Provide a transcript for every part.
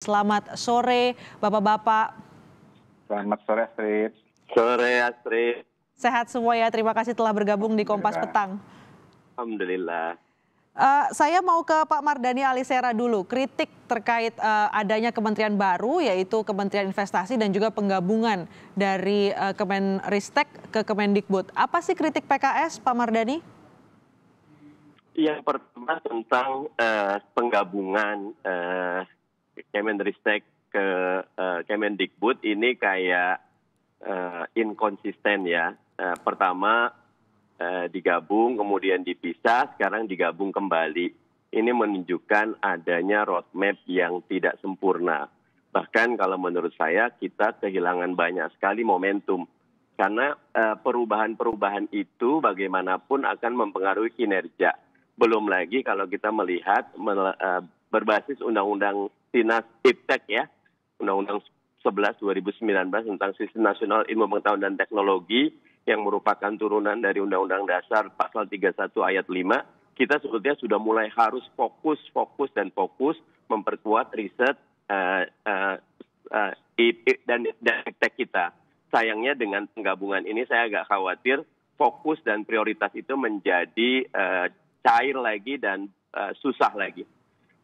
Selamat sore, Bapak-bapak. Selamat sore, Astrid. Sore Astrid. Sehat semua ya, terima kasih telah bergabung di Kompas Petang. Alhamdulillah. Saya mau ke Pak Mardhani Alisera dulu, kritik terkait adanya kementerian baru yaitu Kementerian Investasi dan juga penggabungan dari Kemenristek ke Kemendikbud. Apa sih kritik PKS, Pak Mardhani? Yang pertama tentang penggabungan Kemenristek ke Kemendikbud ini kayak inkonsisten ya. Pertama digabung, kemudian dipisah, sekarang digabung kembali. Ini menunjukkan adanya roadmap yang tidak sempurna. Bahkan kalau menurut saya kita kehilangan banyak sekali momentum. Karena perubahan-perubahan itu bagaimanapun akan mempengaruhi kinerja. Belum lagi kalau kita melihat berbasis Undang-Undang Sinas Iptek ya, Undang-Undang 11 2019 tentang Sistem Nasional Ilmu Pengetahuan dan Teknologi yang merupakan turunan dari Undang-Undang Dasar Pasal 31 Ayat 5, kita sebetulnya sudah mulai harus fokus memperkuat riset dan iptek kita. Sayangnya dengan penggabungan ini saya agak khawatir fokus dan prioritas itu menjadi cair lagi dan susah lagi.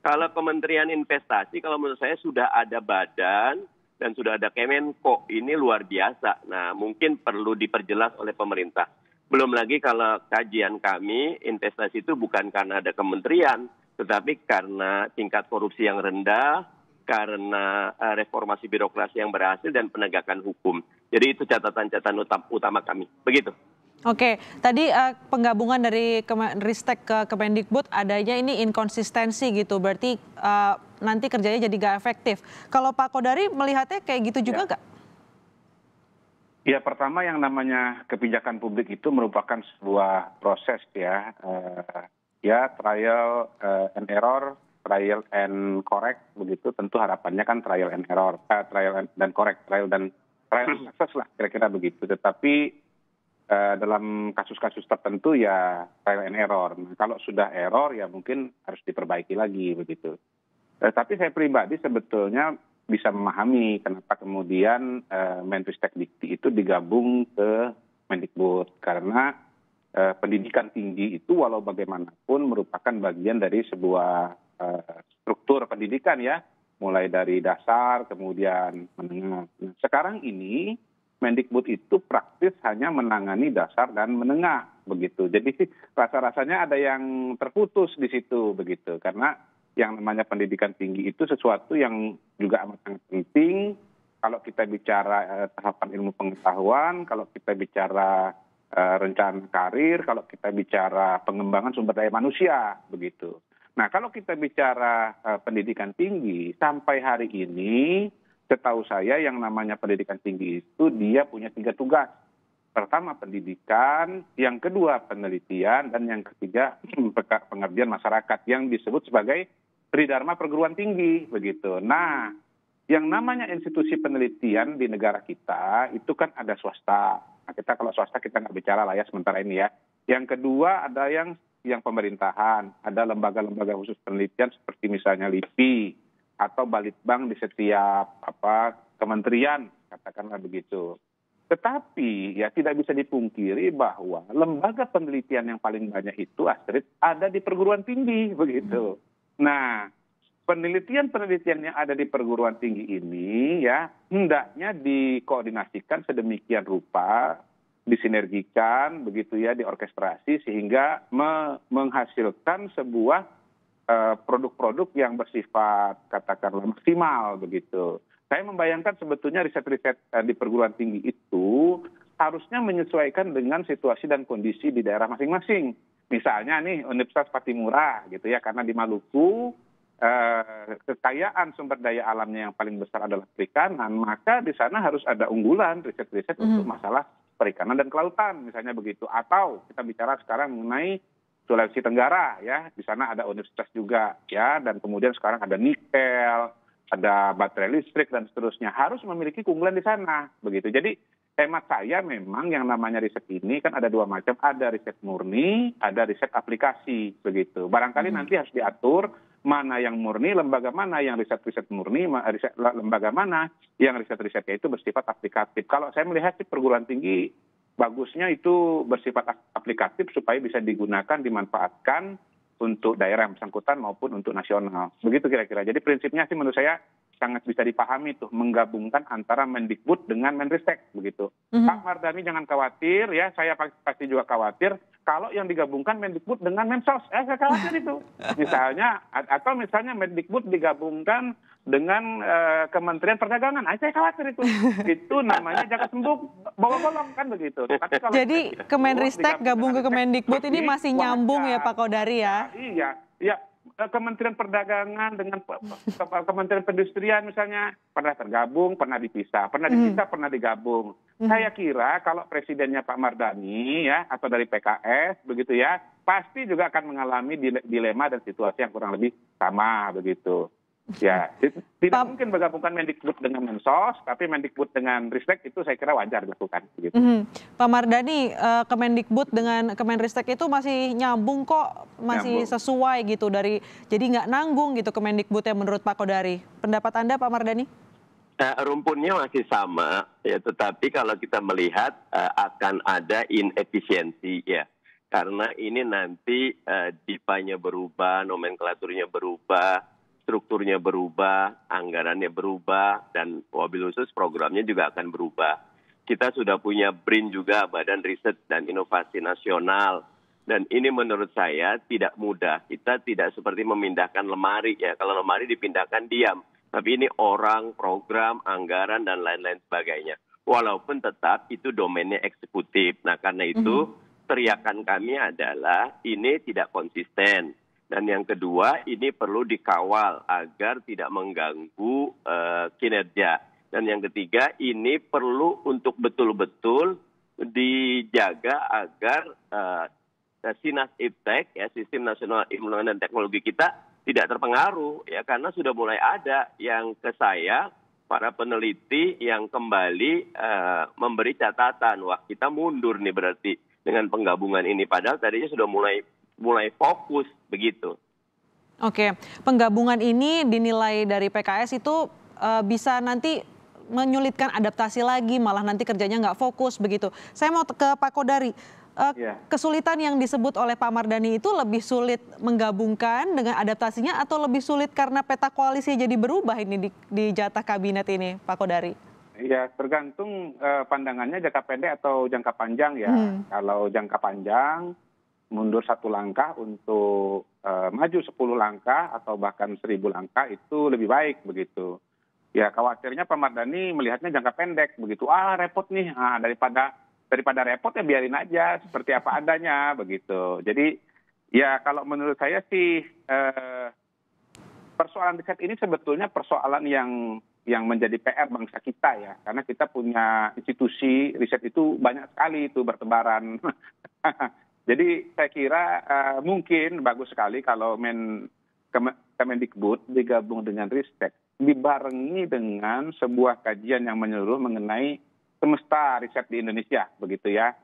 Kalau Kementerian Investasi, kalau menurut saya sudah ada badan dan sudah ada Kemenko, ini luar biasa. Nah, mungkin perlu diperjelas oleh pemerintah. Belum lagi kalau kajian kami, investasi itu bukan karena ada kementerian, tetapi karena tingkat korupsi yang rendah, karena reformasi birokrasi yang berhasil dan penegakan hukum. Jadi itu catatan-catatan utama kami. Begitu. Oke, tadi penggabungan dari Kemenristek ke Kemendikbud adanya ini inkonsistensi gitu, berarti nanti kerjanya jadi gak efektif. Kalau Pak Kodari melihatnya kayak gitu juga nggak? Ya, pertama yang namanya kebijakan publik itu merupakan sebuah proses ya, trial and error, trial and correct begitu. Tentu harapannya kan trial and error, trial dan correct, trial and success lah kira-kira begitu. Tetapi dalam kasus-kasus tertentu ya trial and error. Nah, kalau sudah error ya mungkin harus diperbaiki lagi begitu. Tapi saya pribadi sebetulnya bisa memahami kenapa kemudian Menristek Dikti itu digabung ke Mendikbud, karena pendidikan tinggi itu walau bagaimanapun merupakan bagian dari sebuah struktur pendidikan ya, mulai dari dasar kemudian menengah. Nah, sekarang ini Mendikbud itu praktis hanya menangani dasar dan menengah begitu. Jadi rasa-rasanya ada yang terputus di situ begitu. Karena yang namanya pendidikan tinggi itu sesuatu yang juga amat sangat penting. Kalau kita bicara tahapan ilmu pengetahuan, kalau kita bicara rencana karir, kalau kita bicara pengembangan sumber daya manusia begitu. Nah, kalau kita bicara pendidikan tinggi sampai hari ini, setahu saya yang namanya pendidikan tinggi itu dia punya 3 tugas. Pertama pendidikan, yang kedua penelitian, dan yang ketiga pengabdian masyarakat yang disebut sebagai tridharma perguruan tinggi begitu. Nah, yang namanya institusi penelitian di negara kita itu kan ada swasta. Nah, kita kalau swasta kita nggak bicara lah ya sementara ini ya. Yang kedua ada yang pemerintahan, ada lembaga-lembaga khusus penelitian seperti misalnya LIPI atau balitbank di setiap kementerian, katakanlah begitu. Tetapi ya tidak bisa dipungkiri bahwa lembaga penelitian yang paling banyak itu, Astrid, ada di perguruan tinggi begitu. Nah, penelitian yang ada di perguruan tinggi ini ya hendaknya dikoordinasikan sedemikian rupa, disinergikan begitu ya, diorkestrasi sehingga menghasilkan sebuah produk-produk yang bersifat katakanlah maksimal begitu. Saya membayangkan sebetulnya riset-riset di perguruan tinggi itu harusnya menyesuaikan dengan situasi dan kondisi di daerah masing-masing. Misalnya nih Universitas Patimura gitu ya, karena di Maluku kekayaan sumber daya alamnya yang paling besar adalah perikanan, maka di sana harus ada unggulan riset-riset untuk masalah perikanan dan kelautan misalnya begitu. Atau kita bicara sekarang mengenai Sulawesi Tenggara ya, di sana ada universitas juga ya, dan kemudian sekarang ada nikel, ada baterai listrik dan seterusnya, harus memiliki keunggulan di sana begitu. Jadi hemat saya memang yang namanya riset ini kan ada 2 macam, ada riset murni, ada riset aplikasi begitu. Barangkali nanti harus diatur mana yang murni, lembaga mana yang riset-riset murni, lembaga mana yang riset-risetnya itu bersifat aplikatif. Kalau saya melihat sih perguruan tinggi bagusnya itu bersifat aplikatif supaya bisa digunakan, dimanfaatkan untuk daerah yang bersangkutan maupun untuk nasional. Begitu kira-kira. Jadi prinsipnya sih menurut saya sangat bisa dipahami tuh, menggabungkan antara Mendikbud dengan Menristek begitu. Pak Mardhani jangan khawatir ya, saya pasti juga khawatir kalau yang digabungkan Mendikbud dengan Mensos. Saya khawatir itu. Misalnya atau misalnya Mendikbud digabungkan dengan Kementerian Perdagangan. Saya khawatir itu. Itu namanya jagat sembung bawa golong kan begitu. Tapi kalau jadi Kemenristek gabung ke Kemendikbud ini masih nyambung ya Pak Kodari ya? Iya, iya. Kementerian Perdagangan dengan Kementerian Perindustrian misalnya pernah tergabung, pernah dipisah, pernah digabung. Saya kira kalau presidennya Pak Mardhani ya atau dari PKS begitu ya, pasti juga akan mengalami dilema dan situasi yang kurang lebih sama begitu. Ya, tidak mungkin menggabungkan Mendikbud dengan Mensos, tapi Mendikbud dengan Ristek itu saya kira wajar dilakukan. Gitu. Pak Mardhani, Kemendikbud dengan Kemenristek itu masih nyambung kok, masih sesuai gitu jadi nggak nanggung gitu Kemendikbudnya menurut Pak Kodari. Pendapat Anda Pak Mardhani? Rumpunnya masih sama, ya, tetapi kalau kita melihat akan ada inefisiensi ya. Karena ini nanti DIPA-nya berubah, nomenklaturnya berubah, strukturnya berubah, anggarannya berubah, dan wabil khusus programnya juga akan berubah. Kita sudah punya BRIN juga, Badan Riset dan Inovasi Nasional. Dan ini menurut saya tidak mudah. Kita tidak seperti memindahkan lemari ya. Kalau lemari dipindahkan diam. Tapi ini orang, program, anggaran, dan lain-lain sebagainya. Walaupun tetap itu domainnya eksekutif. Nah karena itu teriakan kami adalah ini tidak konsisten. Dan yang kedua, ini perlu dikawal agar tidak mengganggu kinerja. Dan yang ketiga, ini perlu untuk betul-betul dijaga agar Sinas Iptek, ya, Sistem Nasional Ilmu dan Teknologi kita tidak terpengaruh, ya, karena sudah mulai ada yang ke saya, para peneliti yang kembali memberi catatan, wah kita mundur nih berarti dengan penggabungan ini. Padahal tadinya sudah mulai fokus begitu. Oke, penggabungan ini dinilai dari PKS itu bisa nanti menyulitkan adaptasi lagi, malah nanti kerjanya nggak fokus begitu. Saya mau ke Pak Kodari. Kesulitan yang disebut oleh Pak Mardhani itu lebih sulit menggabungkan dengan adaptasinya atau lebih sulit karena peta koalisi jadi berubah ini di jatah kabinet ini, Pak Kodari? Ya, tergantung pandangannya jangka pendek atau jangka panjang ya. Kalau jangka panjang, mundur 1 langkah untuk maju 10 langkah atau bahkan 1000 langkah itu lebih baik begitu. Ya khawatirnya Pak Mardhani melihatnya jangka pendek begitu. Repot nih, daripada repot ya biarin aja seperti apa adanya begitu. Jadi ya kalau menurut saya sih persoalan riset ini sebetulnya persoalan yang menjadi PR bangsa kita ya. Karena kita punya institusi riset itu banyak sekali itu bertebaran. Jadi saya kira mungkin bagus sekali kalau Kemendikbud digabung dengan Ristek, dibarengi dengan sebuah kajian yang menyeluruh mengenai semesta riset di Indonesia, begitu ya.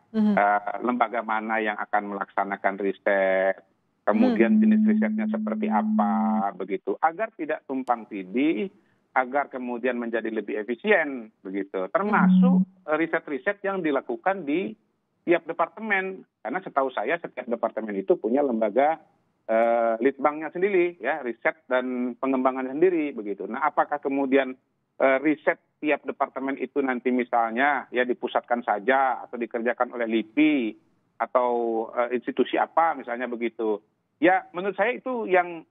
Lembaga mana yang akan melaksanakan riset, kemudian jenis risetnya seperti apa, begitu. Agar tidak tumpang tindih, agar kemudian menjadi lebih efisien, begitu. Termasuk riset-riset yang dilakukan di tiap departemen, karena setahu saya setiap departemen itu punya lembaga litbangnya sendiri, ya, riset dan pengembangan sendiri, begitu. Nah, apakah kemudian riset tiap departemen itu nanti misalnya ya dipusatkan saja atau dikerjakan oleh LIPI atau institusi apa misalnya begitu? Ya, menurut saya itu yang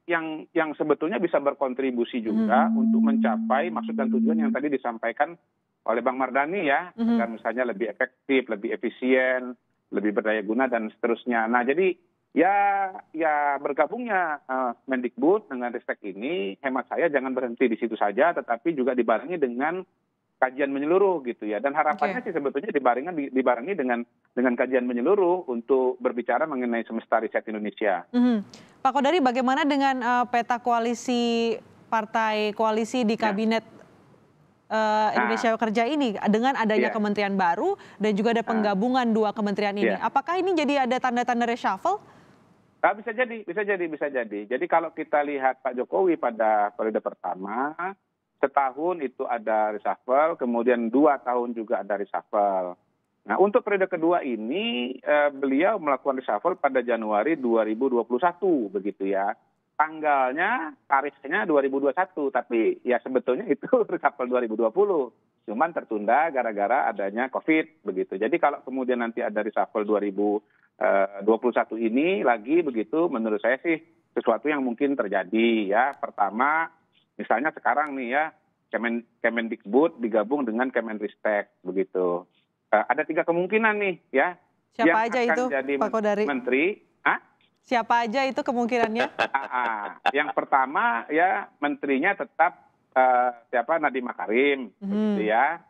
sebetulnya bisa berkontribusi juga untuk mencapai maksud dan tujuan yang tadi disampaikan oleh Bang Mardhani ya, agar misalnya lebih efektif, lebih efisien, lebih berdaya guna dan seterusnya. Nah, jadi ya bergabungnya Mendikbud dengan Ristek ini, hemat saya jangan berhenti di situ saja, tetapi juga dibarengi dengan kajian menyeluruh gitu ya. Dan harapannya sih sebetulnya dibarengi dengan kajian menyeluruh untuk berbicara mengenai semesta riset Indonesia. Pak Kodari, bagaimana dengan peta koalisi partai koalisi di kabinet Indonesia Kerja ini dengan adanya kementerian baru dan juga ada penggabungan 2 kementerian ini? Apakah ini jadi ada tanda-tanda reshuffle? Bisa jadi, bisa jadi, bisa jadi. Jadi kalau kita lihat Pak Jokowi pada periode pertama, setahun itu ada reshuffle, kemudian 2 tahun juga ada reshuffle. Nah, untuk periode kedua ini beliau melakukan reshuffle pada Januari 2021 begitu ya. Tanggalnya, tarifnya 2021, tapi ya sebetulnya itu reshuffle 2020. Cuman tertunda gara-gara adanya COVID begitu. Jadi kalau kemudian nanti ada reshuffle 2021 ini lagi begitu, menurut saya sih sesuatu yang mungkin terjadi ya. Pertama, misalnya sekarang nih ya, Kemendikbud digabung dengan Kemenristek begitu. Ada 3 kemungkinan nih ya. Siapa yang aja akan itu, jadi Pak Kodari? menteri. Siapa aja itu kemungkinannya? Yang pertama ya menterinya tetap Nadiem Makarim begitu ya.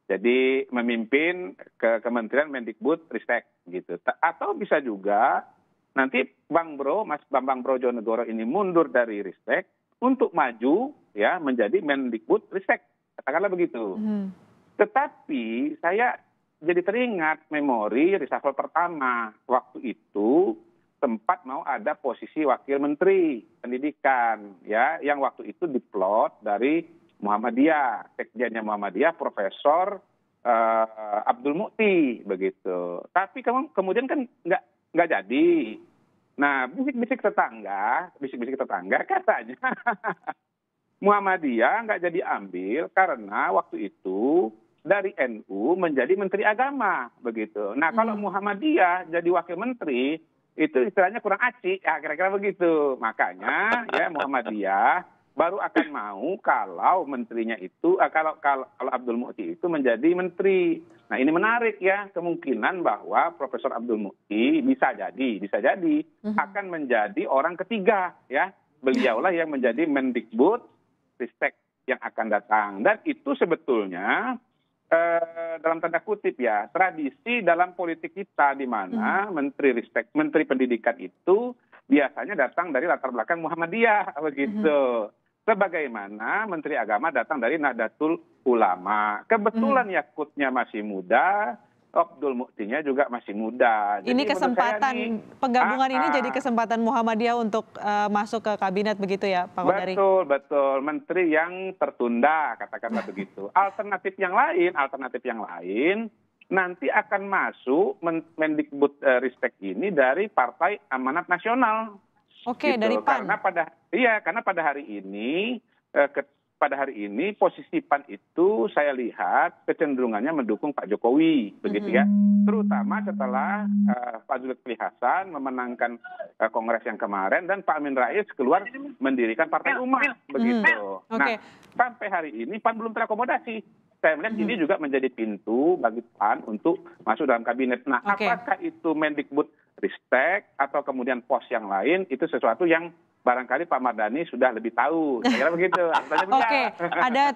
Jadi memimpin ke Kementerian Mendikbud Ristek gitu. Atau bisa juga nanti Mas Bambang Brojonegoro ini mundur dari Ristek untuk maju ya menjadi Mendikbud Ristek. Katakanlah begitu. Tetapi saya jadi teringat memori reshuffle pertama. Waktu itu tempat mau ada posisi wakil menteri pendidikan ya, yang waktu itu diplot dari Muhammadiyah, sekjennya Muhammadiyah Profesor Abdul Mukti begitu. Tapi kemudian kan nggak jadi. Nah, bisik-bisik tetangga katanya Muhammadiyah nggak jadi ambil karena waktu itu dari NU menjadi Menteri Agama begitu. Nah, kalau Muhammadiyah jadi wakil menteri itu istilahnya kurang aci, ya kira-kira begitu. Makanya ya Muhammadiyah baru akan mau kalau menterinya itu kalau Abdul Mukti itu menjadi menteri. Nah, ini menarik ya, kemungkinan bahwa Profesor Abdul Mukti bisa jadi akan menjadi orang ketiga ya. Beliaulah yang menjadi Mendikbud Ristek yang akan datang. Dan itu sebetulnya dalam tanda kutip ya, tradisi dalam politik kita di mana Menteri Pendidikan itu biasanya datang dari latar belakang Muhammadiyah begitu. Sebagaimana Menteri Agama datang dari Nahdlatul Ulama. Kebetulan yakutnya masih muda, Abdul Muktinya juga masih muda. Ini kesempatan penggabungan ini jadi kesempatan Muhammadiyah untuk masuk ke kabinet begitu ya, Pak Kodari? Betul. Menteri yang tertunda, katakanlah begitu. Alternatif yang lain nanti akan masuk Mendikbud Ristek ini dari Partai Amanat Nasional. Oke, gitu. Dari PAN. Karena pada hari ini posisi PAN itu saya lihat kecenderungannya mendukung Pak Jokowi begitu ya, terutama setelah Pak Zulkifli Hasan memenangkan kongres yang kemarin dan Pak Amin Rais keluar mendirikan Partai Umat begitu. Nah, sampai hari ini PAN belum terakomodasi. Saya melihat ini juga menjadi pintu bagi PAN untuk masuk dalam kabinet. Nah, apakah itu Mendikbud Ristek atau kemudian pos yang lain, itu sesuatu yang barangkali Pak Mardhani sudah lebih tahu. Kira begitu. Oke,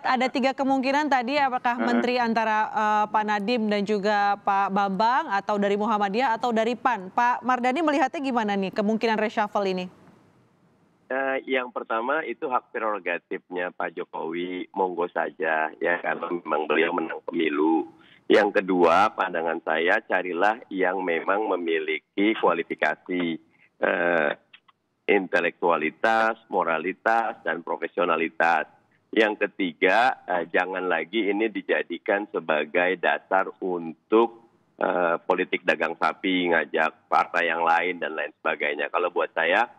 ada 3 kemungkinan tadi, apakah menteri antara Pak Nadiem dan juga Pak Bambang, atau dari Muhammadiyah atau dari PAN. Pak Mardhani melihatnya gimana nih kemungkinan reshuffle ini? Yang pertama itu hak prerogatifnya Pak Jokowi, monggo saja ya kalau memang beliau menang pemilu. Yang kedua, pandangan saya carilah yang memang memiliki kualifikasi intelektualitas, moralitas, dan profesionalitas. Yang ketiga, jangan lagi ini dijadikan sebagai dasar untuk politik dagang sapi, ngajak partai yang lain, dan lain sebagainya. Kalau buat saya,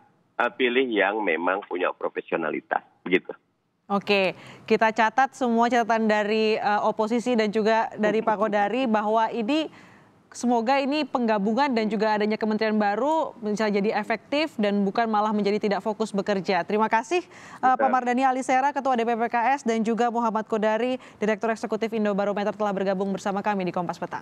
pilih yang memang punya profesionalitas, begitu. Oke, kita catat semua catatan dari oposisi dan juga dari Pak Kodari bahwa ini semoga ini penggabungan dan juga adanya kementerian baru bisa jadi efektif dan bukan malah menjadi tidak fokus bekerja. Terima kasih Pak Mardhani Alisera, Ketua DPP PKS, dan juga Muhammad Kodari, Direktur Eksekutif Indobarometer telah bergabung bersama kami di Kompas Petang.